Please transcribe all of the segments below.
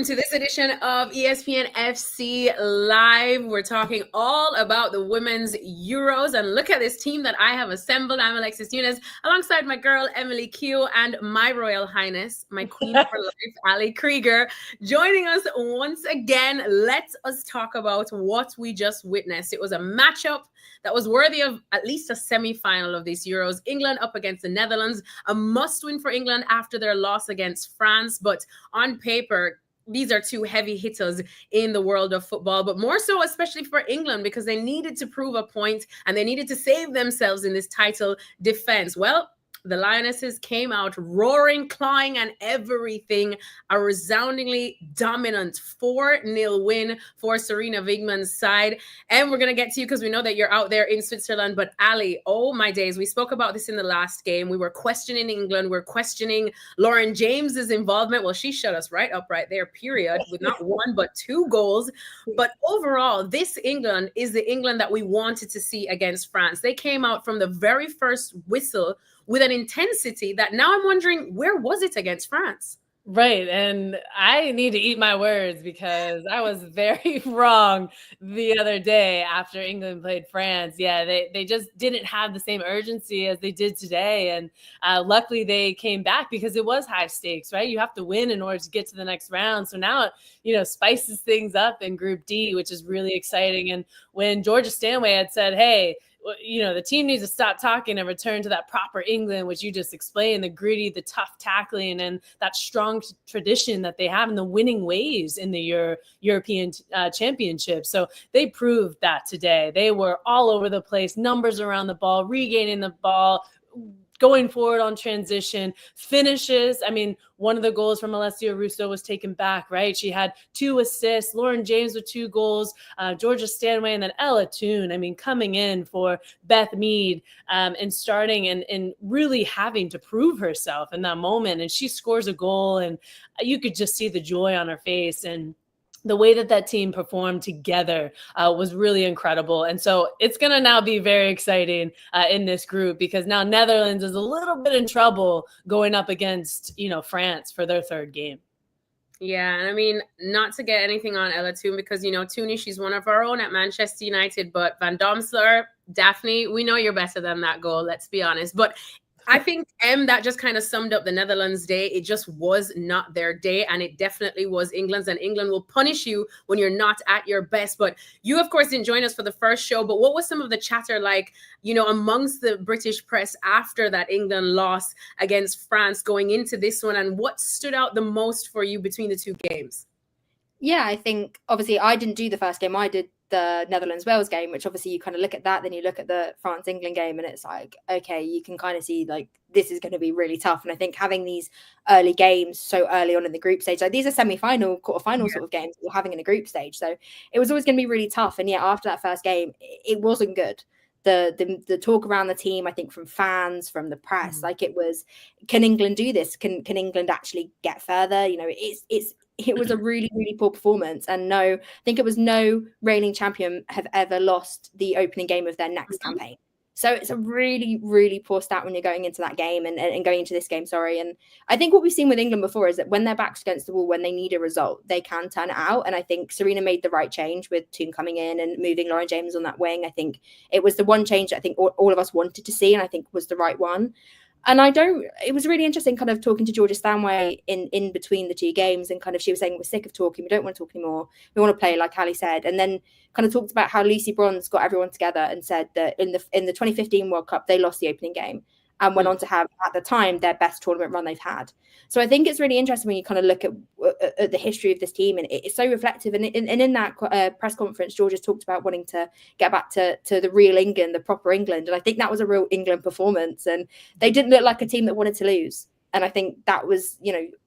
welcome to this edition of ESPN FC Live. We're talking all about the women's Euros, and look at this team that I have assembled. I'm Alexis Nunes, alongside my girl Emily Q and my Royal Highness, my queen for life, Ali Krieger, joining us once again. Let us talk about what we just witnessed. It was a matchup that was worthy of at least a semi-final of these Euros. England up against the Netherlands, a must-win for England after their loss against France, but on paper, these are two heavy hitters in the world of football, but more so especially for England, because they needed to prove a point and they needed to save themselves in this title defense. Well, the Lionesses came out roaring, clawing, and everything. A resoundingly dominant 4-0 win for Serena Wigman's side. And we're going to get to you because we know that you're out there in Switzerland. But Ali, oh my days, we spoke about this in the last game. We were questioning England. We're questioning Lauren James's involvement. Well, she shut us right up right there, period, with not one but two goals. But overall, this England is the England that we wanted to see against France. They came out from the very first whistle with an intensity that now I'm wondering, where was it against France? Right. And I need to eat my words because I was very wrong the other day after England played France. Yeah, they just didn't have the same urgency as they did today. And luckily they came back because it was high stakes, right? You have to win in order to get to the next round. So now it, spices things up in Group D, which is really exciting. And when Georgia Stanway had said, hey, the team needs to stop talking and return to that proper England, which you just explained, the gritty, the tough tackling, and that strong tradition that they have in the winning ways in the European Championship. So they proved that today. They were all over the place, numbers around the ball, regaining the ball, going forward on transition, finishes. I mean, one of the goals from Alessia Russo was taken back, right? She had 2 assists, Lauren James with 2 goals, Georgia Stanway, and then Ella Toone, coming in for Beth Mead and starting and really having to prove herself in that moment. And she scores a goal, and you could just see the joy on her face. And the way that team performed together was really incredible. And so it's going to now be very exciting in this group, because now Netherlands is a little bit in trouble going up against, France for their third game. Yeah, and not to get anything on Ella Toone, because, Tooney, she's one of our own at Manchester United, but Van Domsler, Daphne, we know you're better than that goal, let's be honest. But I think, that just kind of summed up the Netherlands' day. It just was not their day, and it definitely was England's, and England will punish you when you're not at your best. But you, of course, didn't join us for the first show, but what was some of the chatter like, amongst the British press after that England loss against France going into this one, and what stood out the most for you between the two games? Yeah, I think, obviously, I didn't do the first game. I did the Netherlands-Wales game, which obviously you kind of look at that, then you look at the France-England game, and it's like, okay, you can kind of see like this is going to be really tough. And I think having these early games so early on in the group stage, like these are semi-final, quarter-final sort of games that we're having in a group stage. So it was always going to be really tough. And yet after that first game, it wasn't good. The talk around the team, I think, from fans, from the press, like it was, can England do this? Can England actually get further? It was a really, really poor performance. And I think it was no reigning champion have ever lost the opening game of their next campaign. So it's a really, really poor stat when you're going into that game and going into this game, And I think what we've seen with England before is that when their back's against the wall, when they need a result, they can turn it out. And I think Serena made the right change with Toone coming in and moving Lauren James on that wing. I think it was the one change that I think all of us wanted to see, and I think was the right one. And it was really interesting kind of talking to Georgia Stanway in between the two games, and kind of she was saying, we're sick of talking, we don't want to talk anymore, we want to play, like Ali said. And then kind of talked about how Lucy Bronze got everyone together and said that in the 2015 World Cup, they lost the opening game and went on to have, at the time, their best tournament run they've had. So I think it's really interesting when you kind of look at the history of this team, and it's so reflective. And in that press conference, George has talked about wanting to get back to the real England, the proper England. And I think that was a real England performance. And they didn't look like a team that wanted to lose. And I think that was,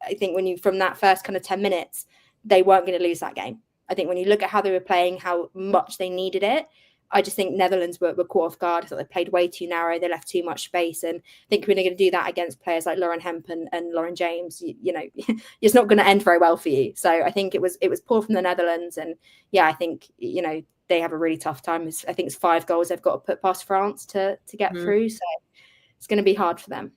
I think when you, from that first kind of 10 minutes, they weren't going to lose that game. I think when you look at how they were playing, how much they needed it, I just think Netherlands were caught off guard. I thought they played way too narrow. They left too much space. And I think when you're going to do that against players like Lauren Hemp and Lauren James, it's not going to end very well for you. So I think it was poor from the Netherlands. And yeah, I think, they have a really tough time. I think it's 5 goals they've got to put past France to get through. So it's going to be hard for them.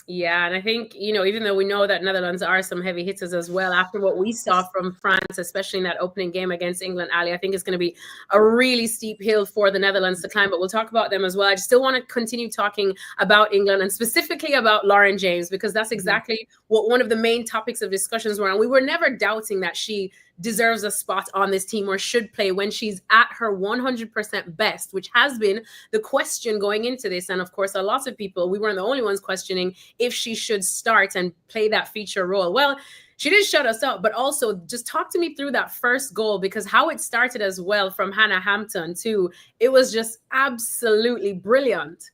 Yeah, and I think, even though we know that Netherlands are some heavy hitters as well, after what we saw from France, especially in that opening game against England, Ali, I think it's going to be a really steep hill for the Netherlands to climb, but we'll talk about them as well. I still want to continue talking about England and specifically about Lauren James, because that's exactly what one of the main topics of discussions were. And we were never doubting that she deserves a spot on this team or should play when she's at her 100% best, which has been the question going into this. And of course, a lot of people, we weren't the only ones questioning if she should start and play that feature role. Well, she did shut us up, but also just talk to me through that first goal, because how it started as well from Hannah Hampton too, it was just absolutely brilliant.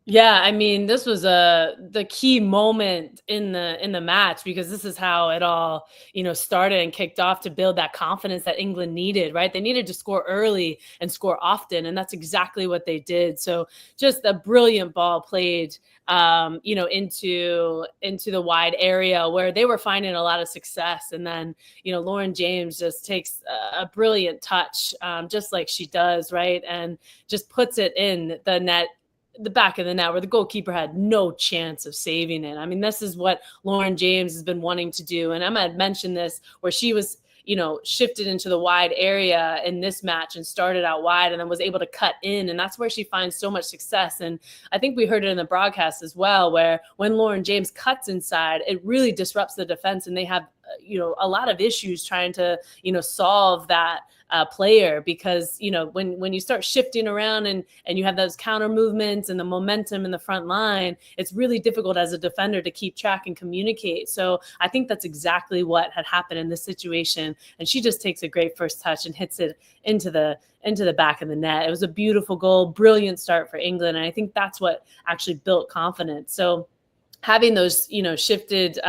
Yeah, I mean, this was the key moment in the match, because this is how it all, started and kicked off to build that confidence that England needed, right? They needed to score early and score often, and that's exactly what they did. So just a brilliant ball played, into the wide area where they were finding a lot of success. And then, Lauren James just takes a brilliant touch, just like she does, right? And just puts it in the net, the back of the net, where the goalkeeper had no chance of saving it. I mean, this is what Lauren James has been wanting to do. And Emma had mentioned this, where she was, shifted into the wide area in this match and started out wide and then was able to cut in. And that's where she finds so much success. And I think we heard it in the broadcast as well, where when Lauren James cuts inside, it really disrupts the defense, and they have, a lot of issues trying to, solve that player, because, when you start shifting around and you have those counter movements and the momentum in the front line, it's really difficult as a defender to keep track and communicate. So I think that's exactly what had happened in this situation. And she just takes a great first touch and hits it into the back of the net. It was a beautiful goal, brilliant start for England. And I think that's what actually built confidence. So having those, shifted,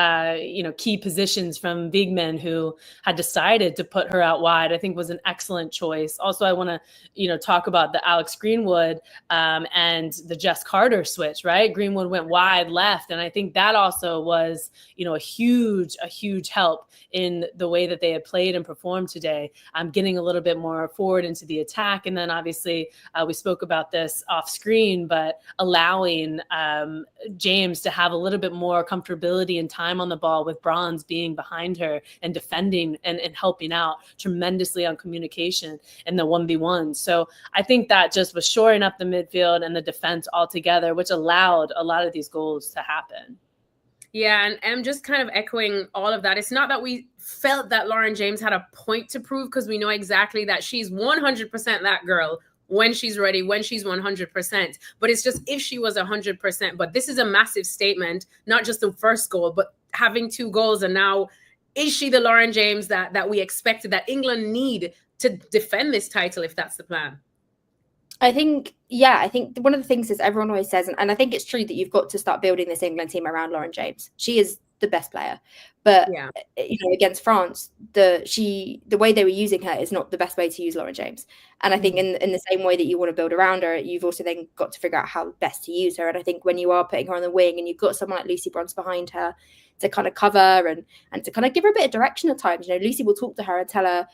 key positions from Wigman, who had decided to put her out wide, I think was an excellent choice. Also, I want to, talk about the Alex Greenwood and the Jess Carter switch, right? Greenwood went wide left. And I think that also was, a huge help in the way that they had played and performed today. Getting a little bit more forward into the attack. And then obviously we spoke about this off screen, but allowing James to have a little bit more comfortability and time on the ball, with Bronze being behind her and defending and helping out tremendously on communication in the 1v1. So I think that just was shoring up the midfield and the defense altogether, which allowed a lot of these goals to happen. Yeah, and I'm just kind of echoing all of that. It's not that we felt that Lauren James had a point to prove, because we know exactly that she's 100% that girl when she's ready, when she's 100%. But it's just if she was 100%. But this is a massive statement, not just the first goal, but having 2 goals. And now, is she the Lauren James that we expected, that England need to defend this title, if that's the plan? I think one of the things is, everyone always says, and I think it's true, that you've got to start building this England team around Lauren James. She is the best player, but yeah, against France, the way they were using her is not the best way to use Lauren James. And I think in the same way that you want to build around her, you've also then got to figure out how best to use her. And I think when you are putting her on the wing and you've got someone like Lucy Bronze behind her to kind of cover and to kind of give her a bit of direction at times, Lucy will talk to her and tell her,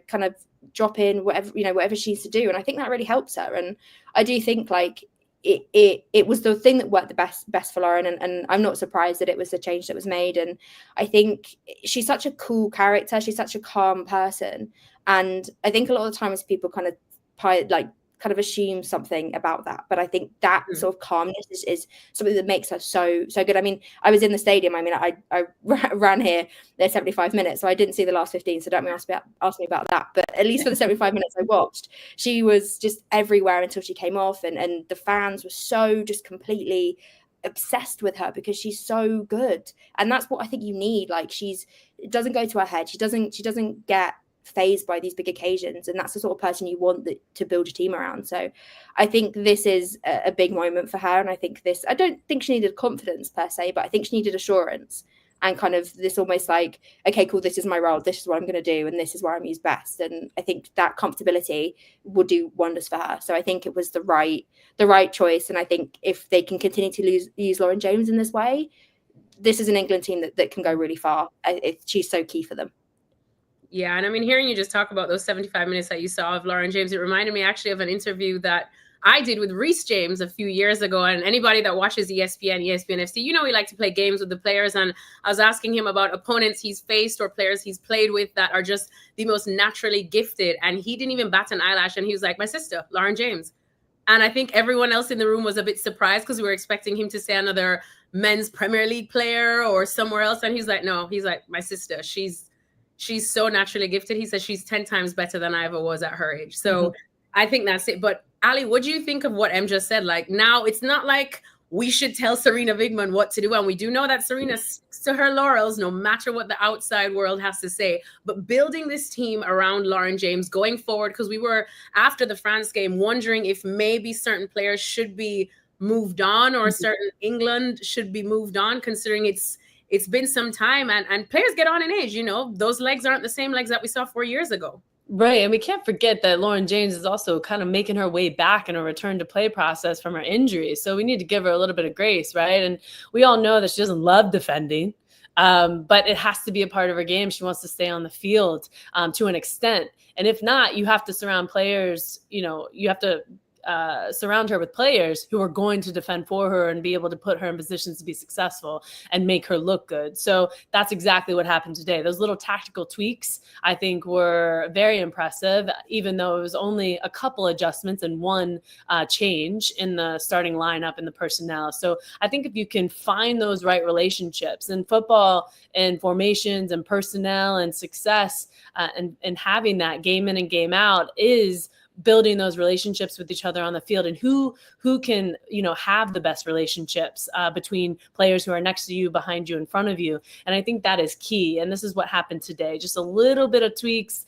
kind of drop in whatever she needs to do. And I think that really helps her. And I do think like it was the thing that worked the best for Lauren, and I'm not surprised that it was the change that was made. And I think she's such a cool character, she's such a calm person, and I think a lot of the times people kind of assume something about that, but I think that sort of calmness is something that makes her so good. I mean, I was in the stadium. I mean, I ran here. There's 75 minutes, so I didn't see the last 15. So don't ask me about that. But at least for the 75 minutes I watched, she was just everywhere until she came off, and the fans were so just completely obsessed with her because she's so good, and that's what I think you need. Like, it doesn't go to her head. She doesn't get phased by these big occasions, and that's the sort of person you want to build a team around. So I think this is a big moment for her, and I don't think she needed confidence per se, but I think she needed assurance and kind of this almost like, okay, cool, this is my role, this is what I'm going to do, and this is where I'm used best. And I think that comfortability would do wonders for her. So I think it was the right choice, and I think if they can continue to use Lauren James in this way, this is an England team that can go really far. She's so key for them. Yeah, and I mean, hearing you just talk about those 75 minutes that you saw of Lauren James, it reminded me actually of an interview that I did with Reece James a few years ago. And anybody that watches ESPN FC, you know, we like to play games with the players. And I was asking him about opponents he's faced or players he's played with that are just the most naturally gifted. And he didn't even bat an eyelash. And he was like, my sister, Lauren James. And I think everyone else in the room was a bit surprised because we were expecting him to say another men's Premier League player or somewhere else. And he's like, no, he's like, my sister, she's so naturally gifted. He says she's 10 times better than I ever was at her age. So I think that's it. But Ali, what do you think of what Em just said? Like, now it's not like we should tell Serena Wigman what to do. And we do know that Serena sticks to her laurels, no matter what the outside world has to say. But building this team around Lauren James going forward, because we were, after the France game, wondering if maybe certain players should be moved on or certain England should be moved on, considering it's been some time and players get on in age, you know, those legs aren't the same legs that we saw 4 years ago. Right. And we can't forget that Lauren James is also kind of making her way back in a return to play process from her injury. So we need to give her a little bit of grace, right? And we all know that she doesn't love defending, but it has to be a part of her game. She wants to stay on the field to an extent. And if not, you have to surround players, you know, you have to surround her with players who are going to defend for her and be able to put her in positions to be successful and make her look good. So that's exactly what happened today. Those little tactical tweaks, I think, were very impressive, even though it was only a couple adjustments and one change in the starting lineup and the personnel. So I think if you can find those right relationships in football and formations and personnel and success and having that game in and game out is building those relationships with each other on the field, and who can, you know, have the best relationships between players who are next to you, behind you, in front of you. And I think that is key. And this is what happened today. Just a little bit of tweaks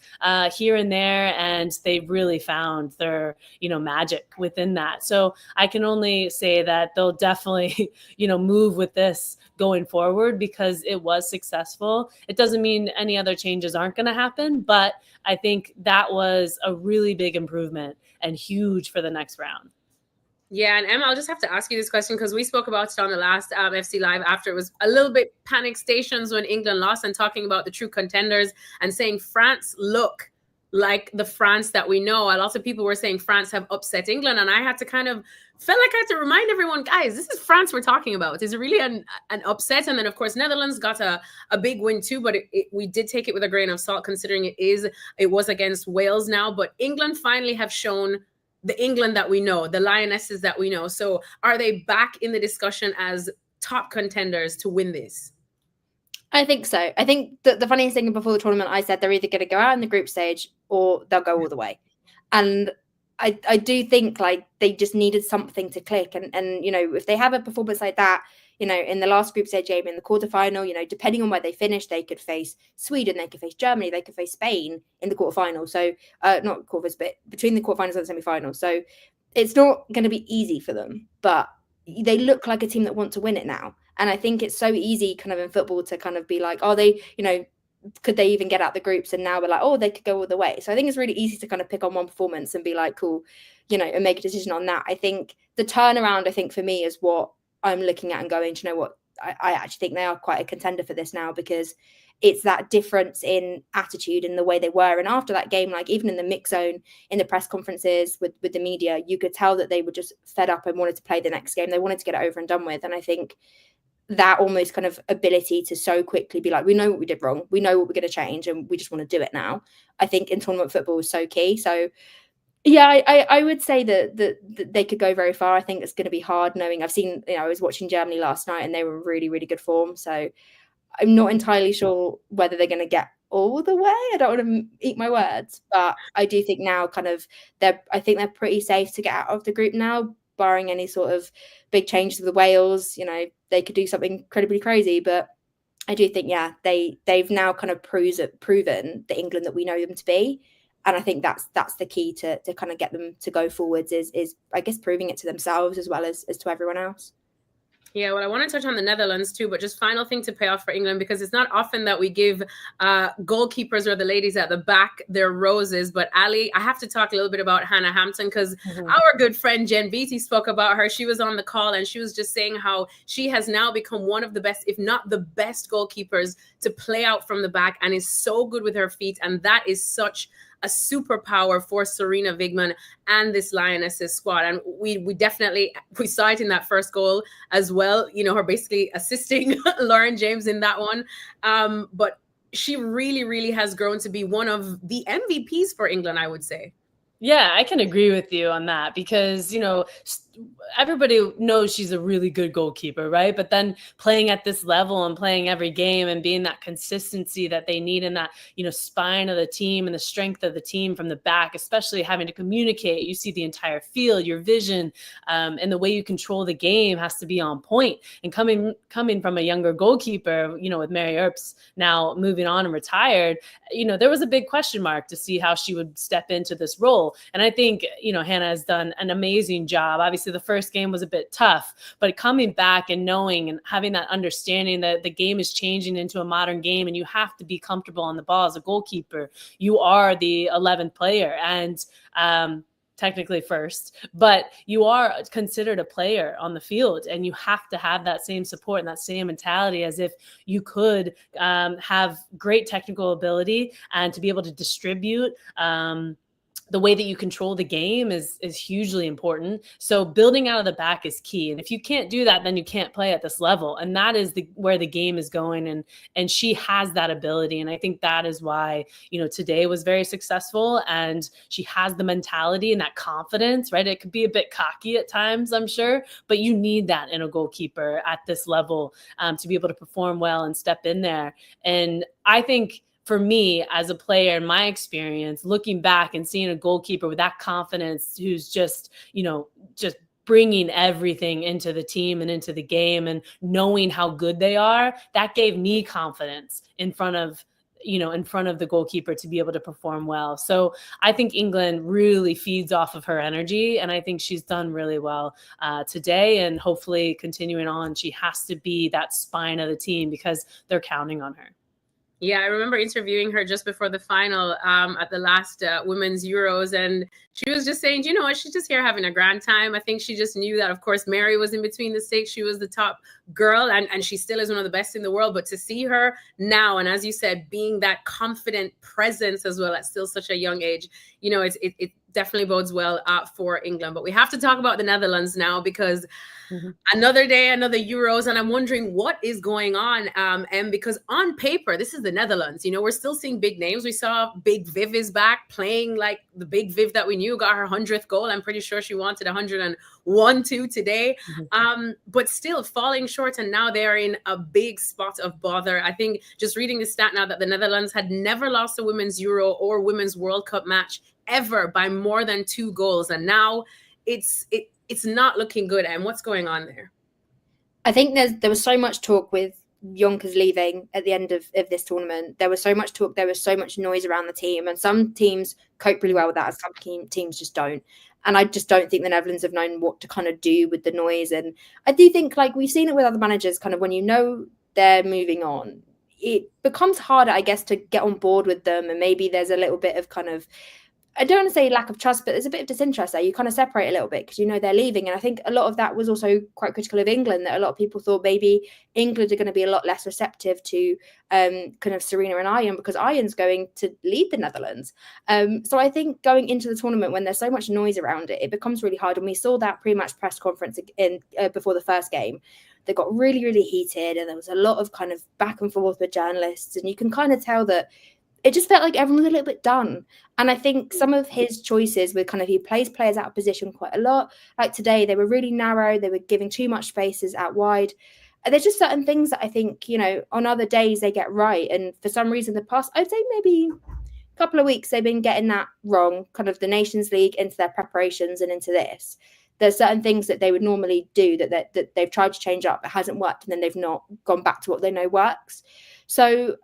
here and there, and they really found their, you know, magic within that. So I can only say that they'll definitely, you know, move with this going forward because it was successful. It doesn't mean any other changes aren't going to happen, but I think that was a really big improvement and huge for the next round. Yeah, and Emma, I'll just have to ask you this question because we spoke about it on the last FC Live after it was a little bit panic stations when England lost, and talking about the true contenders and saying France look like the France that we know. A lot of people were saying France have upset England, and I had to felt like I had to remind everyone, guys, this is France we're talking about. Is it really an upset? And then, of course, Netherlands got a big win too, but we did take it with a grain of salt considering it was against Wales now. But England finally have shown the England that we know, the Lionesses that we know. So are they back in the discussion as top contenders to win this? I think so. I think that the funniest thing before the tournament, I said they're either going to go out in the group stage or they'll go all the way. And I do think like they just needed something to click. And you know, if they have a performance like that, you know, in the last group stage game, in the quarterfinal, you know, depending on where they finish, they could face Sweden, they could face Germany, they could face Spain in the quarterfinal. So not quarters, but between the quarterfinals and the semi-finals. So it's not going to be easy for them, but they look like a team that want to win it now. And I think it's so easy kind of in football to kind of be like, oh, they, you know, could they even get out the groups? And now we're like, oh, they could go all the way. So I think it's really easy to kind of pick on one performance and be like, cool, you know, and make a decision on that. I think the turnaround, I think for me is what I'm looking at and going, do you know what? I actually think they are quite a contender for this now, because it's that difference in attitude in the way they were. And after that game, like even in the mix zone, in the press conferences with the media, you could tell that they were just fed up and wanted to play the next game. They wanted to get it over and done with. And I think that almost kind of ability to so quickly be like, we know what we did wrong, we know what we're going to change, and we just want to do it now, I think in tournament football is so key. So yeah, I would say that they could go very far. I think it's going to be hard, knowing I've seen, you know, I was watching Germany last night and they were in really, really good form. So I'm not entirely sure whether they're going to get all the way. I don't want to eat my words, but I do think now kind of I think they're pretty safe to get out of the group now, barring any sort of big changes with the Wales. You know, they could do something incredibly crazy, but I do think, yeah, they've now kind of proven the England that we know them to be. And I think that's the key to kind of get them to go forwards is I guess proving it to themselves as well as to everyone else. Yeah, well, I want to touch on the Netherlands too, but just final thing to pay off for England, because it's not often that we give goalkeepers or the ladies at the back their roses. But Ali, I have to talk a little bit about Hannah Hampton, because our good friend Jen Beatty spoke about her. She was on the call and she was just saying how she has now become one of the best, if not the best goalkeepers to play out from the back, and is so good with her feet. And that is such a superpower for Serena Wigman and this Lionesses squad. And we saw it in that first goal as well, you know, her basically assisting Lauren James in that one. But she really, really has grown to be one of the MVPs for England, I would say. Yeah, I can agree with you on that because, you know, everybody knows she's a really good goalkeeper, right? But then playing at this level and playing every game and being that consistency that they need in that, you know, spine of the team and the strength of the team from the back, especially having to communicate. You see the entire field, your vision, and the way you control the game has to be on point. And coming from a younger goalkeeper, you know, with Mary Earps now moving on and retired, you know, there was a big question mark to see how she would step into this role. And I think, you know, Hannah has done an amazing job. Obviously, the first game was a bit tough, but coming back and knowing and having that understanding that the game is changing into a modern game and you have to be comfortable on the ball as a goalkeeper. You are the 11th player and technically first, but you are considered a player on the field and you have to have that same support and that same mentality as if you could have great technical ability and to be able to distribute the way that you control the game is hugely important. So building out of the back is key. And if you can't do that, then you can't play at this level. And that is where the game is going. And she has that ability. And I think that is why, you know, today was very successful and she has the mentality and that confidence, right? It could be a bit cocky at times, I'm sure, but you need that in a goalkeeper at this level to be able to perform well and step in there. And I think for me as a player, in my experience, looking back and seeing a goalkeeper with that confidence who's just, you know, just bringing everything into the team and into the game and knowing how good they are, that gave me confidence in front of the goalkeeper to be able to perform well. So I think England really feeds off of her energy. And I think she's done really well today and hopefully continuing on. She has to be that spine of the team because they're counting on her. Yeah, I remember interviewing her just before the final at the last Women's Euros. And she was just saying, you know what, she's just here having a grand time. I think she just knew that, of course, Mary was in between the stakes. She was the top girl and she still is one of the best in the world. But to see her now, and as you said, being that confident presence as well at still such a young age, you know, it definitely bodes well for England. But we have to talk about the Netherlands now because another day, another Euros, and I'm wondering what is going on. And because on paper, this is the Netherlands. You know, we're still seeing big names. We saw Big Viv is back playing like the Big Viv that we knew, got her 100th goal. I'm pretty sure she wanted 101 too today. But still falling short, and now they're in a big spot of bother. I think just reading the stat now that the Netherlands had never lost a Women's Euro or Women's World Cup match ever by more than 2 goals. And now it's not looking good. And what's going on there? I think there was so much talk with Yonkers leaving at the end of this tournament. There was so much talk, there was so much noise around the team, and some teams cope really well with that, and some teams just don't. And I just don't think the Netherlands have known what to kind of do with the noise. And I do think, like we've seen it with other managers, kind of when you know they're moving on, it becomes harder, I guess, to get on board with them. And maybe there's a little bit of kind of, I don't want to say lack of trust, but there's a bit of disinterest there. You kind of separate a little bit because you know they're leaving. And I think a lot of that was also quite critical of England, that a lot of people thought maybe England are going to be a lot less receptive to kind of Serena and Arjen because Arjen's going to lead the Netherlands. So I think going into the tournament when there's so much noise around it, it becomes really hard. And we saw that pre-match press conference before the first game. They got really, really heated and there was a lot of kind of back and forth with journalists. And you can kind of tell that it just felt like everyone was a little bit done. And I think some of his choices with kind of, he plays players out of position quite a lot. Like today, they were really narrow. They were giving too much spaces out wide. And there's just certain things that I think, you know, on other days they get right. And for some reason, the past, I'd say maybe a couple of weeks, they've been getting that wrong, kind of the Nations League into their preparations and into this. There's certain things that they would normally do that they've tried to change up. It hasn't worked. And then they've not gone back to what they know works. So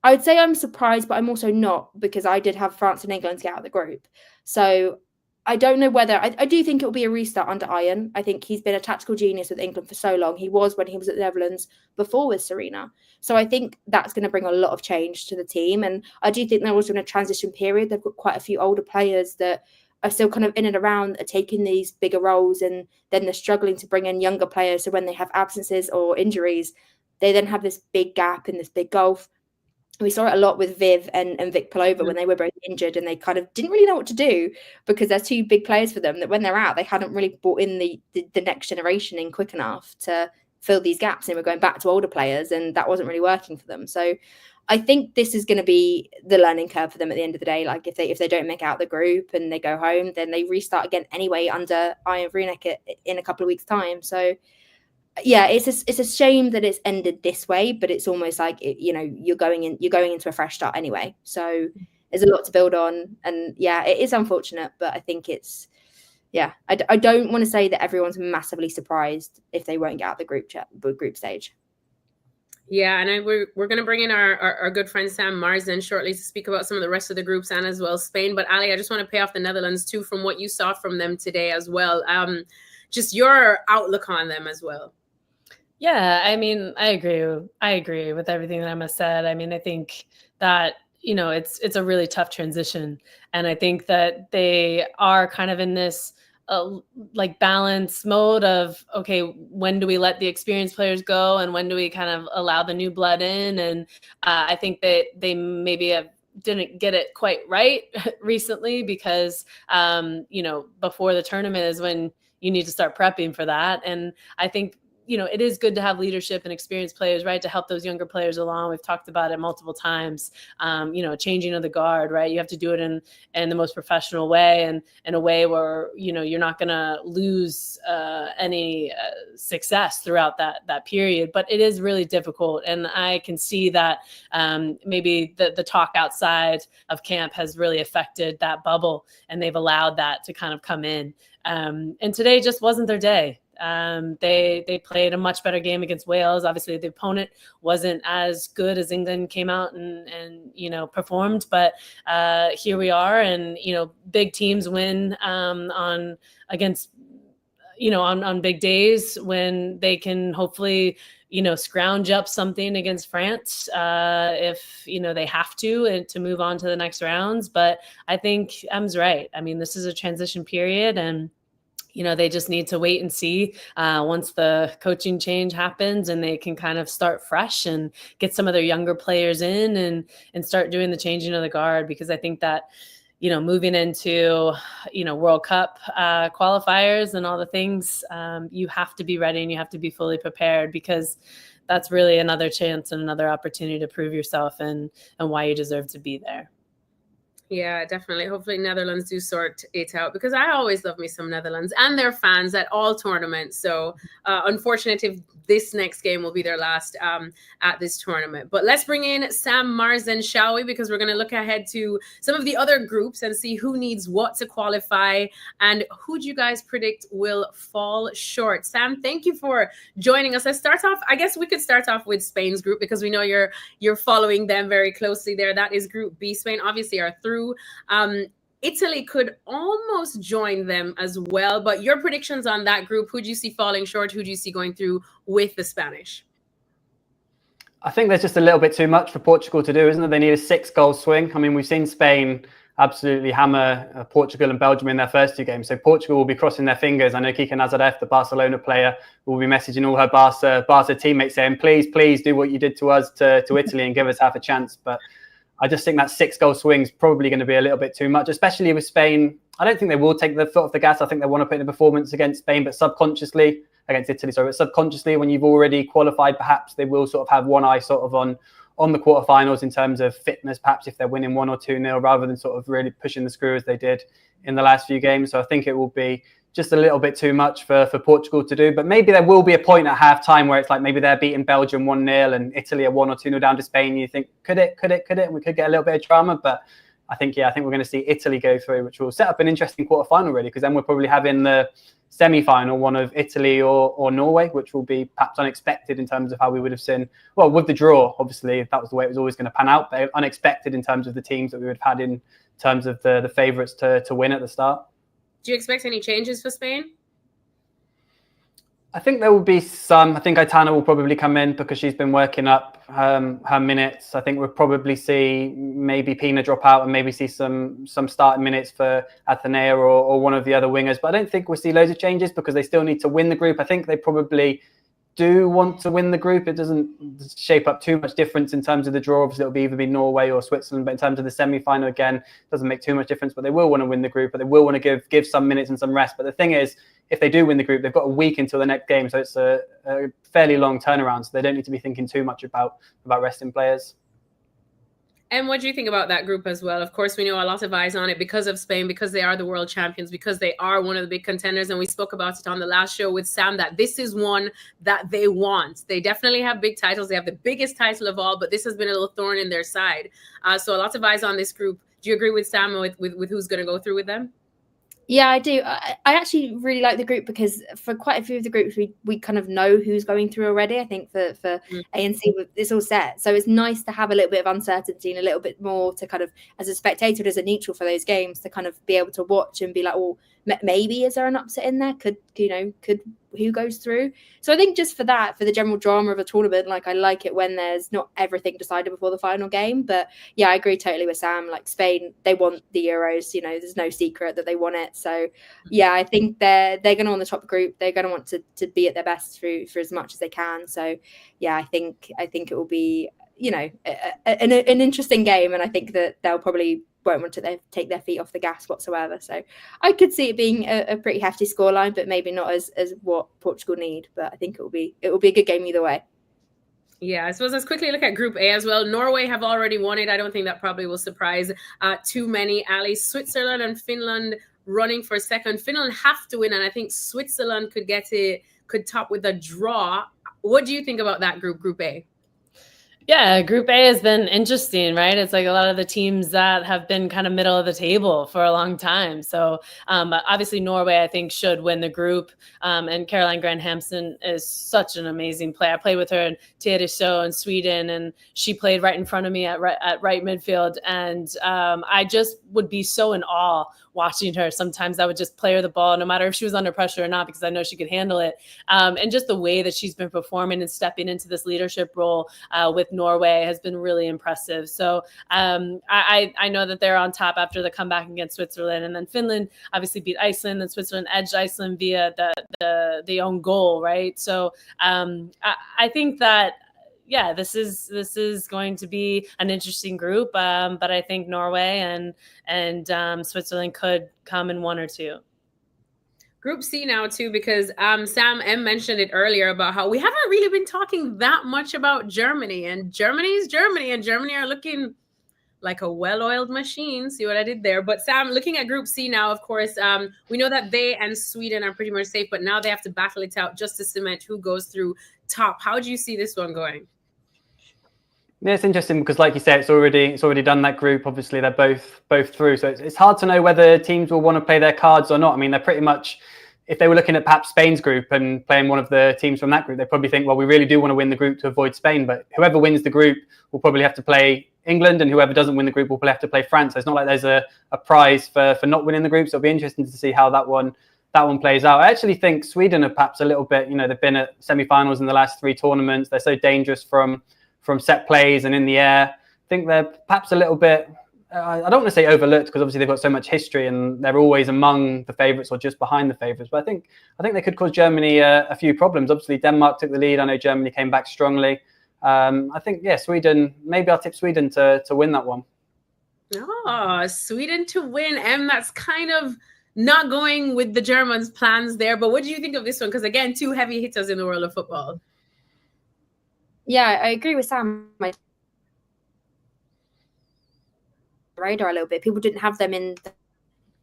I would say I'm surprised, but I'm also not, because I did have France and England to get out of the group. So I don't know whether, I do think it will be a restart under Arjen. I think he's been a tactical genius with England for so long. He was when he was at the Netherlands before with Serena. So I think that's going to bring a lot of change to the team. And I do think they're also in a transition period. They've got quite a few older players that are still kind of in and around, are taking these bigger roles, and then they're struggling to bring in younger players. So when they have absences or injuries, they then have this big gap in this big gulf. We saw it a lot with Viv and Vic Palova when they were both injured, and they kind of didn't really know what to do because they're two big players for them, that when they're out, they hadn't really brought in the next generation in quick enough to fill these gaps, and we're going back to older players, and that wasn't really working for them. So I think this is going to be the learning curve for them at the end of the day. Like if they don't make out the group and they go home, then they restart again anyway under Ian Vreenek in a couple of weeks' time. So yeah, it's a shame that it's ended this way, but it's almost like you're going into a fresh start anyway. So there's a lot to build on, and yeah, it is unfortunate, but I think it's I don't want to say that everyone's massively surprised if they won't get out the group stage. Yeah, and we're going to bring in our good friend Sam Marsden shortly to speak about some of the rest of the groups and as well Spain. But Ali, I just want to pay off the Netherlands too from what you saw from them today as well. Just your outlook on them as well. Yeah, I mean, I agree with everything that Emma said. I mean, I think that, it's a really tough transition. And I think that they are kind of in this like balance mode of, okay, when do we let the experienced players go and when do we kind of allow the new blood in? And I think that they maybe didn't get it quite right recently because, before the tournament is when you need to start prepping for that. And I think, it is good to have leadership and experienced players, right, to help those younger players along. We've talked about it multiple times, changing of the guard, right? You have to do it in the most professional way and in a way where, you're not going to lose any success throughout that period. But it is really difficult. And I can see that maybe the talk outside of camp has really affected that bubble, and they've allowed that to kind of come in. And today just wasn't their day. They played a much better game against Wales. Obviously, the opponent wasn't as good as England came out and performed. But here we are, and big teams win on big days when they can hopefully scrounge up something against France if they have to move on to the next rounds. But I think Em's right. I mean, this is a transition period, and they just need to wait and see once the coaching change happens and they can kind of start fresh and get some of their younger players in and start doing the changing of the guard. Because I think that, moving into, World Cup qualifiers and all the things, you have to be ready and you have to be fully prepared, because that's really another chance and another opportunity to prove yourself and why you deserve to be there. Yeah, definitely. Hopefully Netherlands do sort it out, because I always love me some Netherlands and their fans at all tournaments. So unfortunate if this next game will be their last at this tournament. But let's bring in Sam Marsden, shall we? Because we're going to look ahead to some of the other groups and see who needs what to qualify and who do you guys predict will fall short. Sam, thank you for joining us. Let's start off. I guess we could start off with Spain's group, because we know you're following them very closely there. That is Group B. Spain obviously are through. Italy could almost join them as well, but your predictions on that group, who do you see falling short? Who do you see going through with the Spanish? I think there's just a little bit too much for Portugal to do, isn't it? They need a 6-goal swing. I mean, we've seen Spain absolutely hammer Portugal and Belgium in their first two games. So Portugal will be crossing their fingers. I know Kika Nazareth, the Barcelona player, will be messaging all her Barca teammates saying, please do what you did to us to Italy and give us half a chance. But I just think that 6-goal swing is probably going to be a little bit too much, especially with Spain. I don't think they will take the foot off the gas. I think they want to put in a performance against Spain, but subconsciously, against Italy, sorry, but subconsciously, when you've already qualified, perhaps they will sort of have one eye sort of on the quarterfinals in terms of fitness, perhaps if they're winning 1 or 2-0, rather than sort of really pushing the screw as they did in the last few games. So I think it will be just a little bit too much for Portugal to do. But maybe there will be a point at half-time where it's like maybe they're beating Belgium 1-0 and Italy are 1 or 2-0 down to Spain. You think, could it? And we could get a little bit of drama. But I think we're going to see Italy go through, which will set up an interesting quarterfinal, really, because then we're probably having the semi-final, one of Italy or Norway, which will be perhaps unexpected in terms of how we would have seen. Well, with the draw, obviously, that was the way it was always going to pan out, but unexpected in terms of the teams that we would have had in terms of the favourites to win at the start. Do you expect any changes for Spain? I think there will be some. I think Aitana will probably come in because she's been working up her minutes. I think we'll probably see maybe Pina drop out and maybe see some starting minutes for Atenea or one of the other wingers. But I don't think we'll see loads of changes because they still need to win the group. I think they probably do want to win the group. It doesn't shape up too much difference in terms of the draw. Obviously, it'll either be Norway or Switzerland, but in terms of the semi-final, again, it doesn't make too much difference. But they will want to win the group, but they will want to give some minutes and some rest. But the thing is, if they do win the group, they've got a week until the next game, so it's a fairly long turnaround. So they don't need to be thinking too much about resting players. And what do you think about that group as well? Of course, we know a lot of eyes on it because of Spain, because they are the world champions, because they are one of the big contenders. And we spoke about it on the last show with Sam, that this is one that they want. They definitely have big titles. They have the biggest title of all, but this has been a little thorn in their side. So a lot of eyes on this group. Do you agree with Sam with who's going to go through with them? Yeah, I do. I actually really like the group because for quite a few of the groups, we kind of know who's going through already. I think for A and C, it's all set. So it's nice to have a little bit of uncertainty and a little bit more to kind of, as a spectator, as a neutral for those games, to kind of be able to watch and be like, well, maybe is there an upset in there? Could who goes through? So I think just for that, for the general drama of a tournament, like I like it when there's not everything decided before the final game. But yeah, I agree totally with Sam. Like Spain, they want the Euros. There's no secret that they want it. So yeah, I think they're going to want the top group. They're going to want to be at their best for as much as they can. So yeah, I think it will be an interesting game, and I think that they'll probably won't want to take their feet off the gas whatsoever. So I could see it being a pretty hefty scoreline, but maybe not as what Portugal need. But I think it will be a good game either way. Yeah, I suppose let's quickly look at Group A as well. Norway have already won it. I don't think that probably will surprise too many. Ali, Switzerland and Finland running for second. Finland have to win, and I think Switzerland could top with a draw. What do you think about that Group A? Yeah, Group A has been interesting, right? It's like a lot of the teams that have been kind of middle of the table for a long time. So obviously Norway, I think, should win the group. And Caroline Grant-Hampson is such an amazing player. I played with her in Tyresö in Sweden, and she played right in front of me at right midfield. And I just would be so in awe watching her. Sometimes I would just play her the ball, no matter if she was under pressure or not, because I know she could handle it. And just the way that she's been performing and stepping into this leadership role with Norway has been really impressive. So I know that they're on top after the comeback against Switzerland, and then Finland obviously beat Iceland, and Switzerland edged Iceland via the own goal, right? So I think that this is going to be an interesting group, but I think Norway and Switzerland could come in one or two. Group C now too, because Sam M mentioned it earlier about how we haven't really been talking that much about Germany, and Germany is Germany, and Germany are looking like a well-oiled machine. See what I did there? But Sam, looking at Group C now, of course, we know that they and Sweden are pretty much safe, but now they have to battle it out just to cement who goes through top. How do you see this one going? Yeah, it's interesting because, like you said, it's already done that group. Obviously, they're both through, so it's hard to know whether teams will want to play their cards or not. I mean, they're pretty much, if they were looking at perhaps Spain's group and playing one of the teams from that group, they probably think, well, we really do want to win the group to avoid Spain. But whoever wins the group will probably have to play England, and whoever doesn't win the group will probably have to play France. So it's not like there's a prize for not winning the group. So it'll be interesting to see how that one plays out. I actually think Sweden are perhaps a little bit, they've been at semi-finals in the last 3 tournaments. They're so dangerous from set plays and in the air. I think they're perhaps a little bit, I don't want to say overlooked, because obviously they've got so much history and they're always among the favourites or just behind the favourites. But I think they could cause Germany a few problems. Obviously, Denmark took the lead. I know Germany came back strongly. I think, Sweden, maybe I'll tip Sweden to win that one. Oh, Sweden to win. That's kind of not going with the Germans' plans there. But what do you think of this one? Because again, 2 heavy hitters in the world of football. Yeah, I agree with Sam. My radar a little bit. People didn't have them in the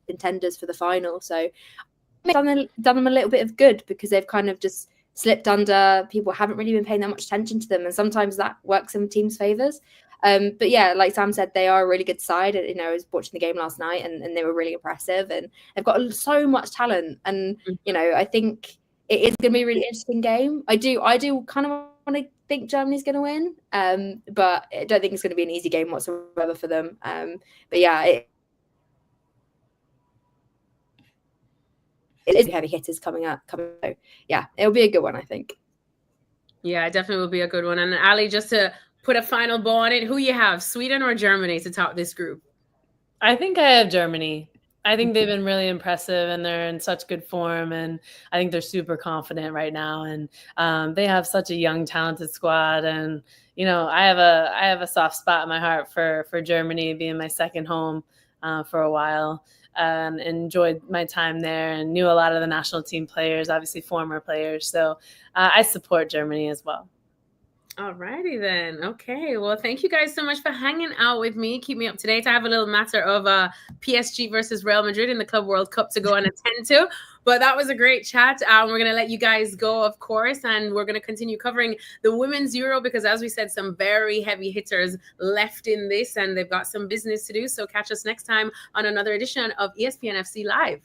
contenders for the final, so done them a little bit of good, because they've kind of just slipped under. People haven't really been paying that much attention to them, and sometimes that works in teams' favors. But yeah, like Sam said, they are a really good side. I was watching the game last night, and they were really impressive, and they've got so much talent. And I think it is going to be a really interesting game. I do kind of want to think Germany's going to win, but I don't think it's going to be an easy game whatsoever for them. But yeah, it is heavy hitters coming up. So yeah, it'll be a good one, I think. Yeah, it definitely will be a good one. And Ali, just to put a final bow on it, who you have, Sweden or Germany to top this group? I think I have Germany. I think they've been really impressive, and they're in such good form, and I think they're super confident right now. And they have such a young, talented squad. And I have a soft spot in my heart for Germany, being my second home for a while, and enjoyed my time there, and knew a lot of the national team players, obviously former players. So I support Germany as well. All righty then. Okay. Well, thank you guys so much for hanging out with me. Keep me up to date. I have a little matter of PSG versus Real Madrid in the Club World Cup to go and attend to. But that was a great chat. We're going to let you guys go, of course, and we're going to continue covering the Women's Euro because, as we said, some very heavy hitters left in this, and they've got some business to do. So catch us next time on another edition of ESPN FC Live.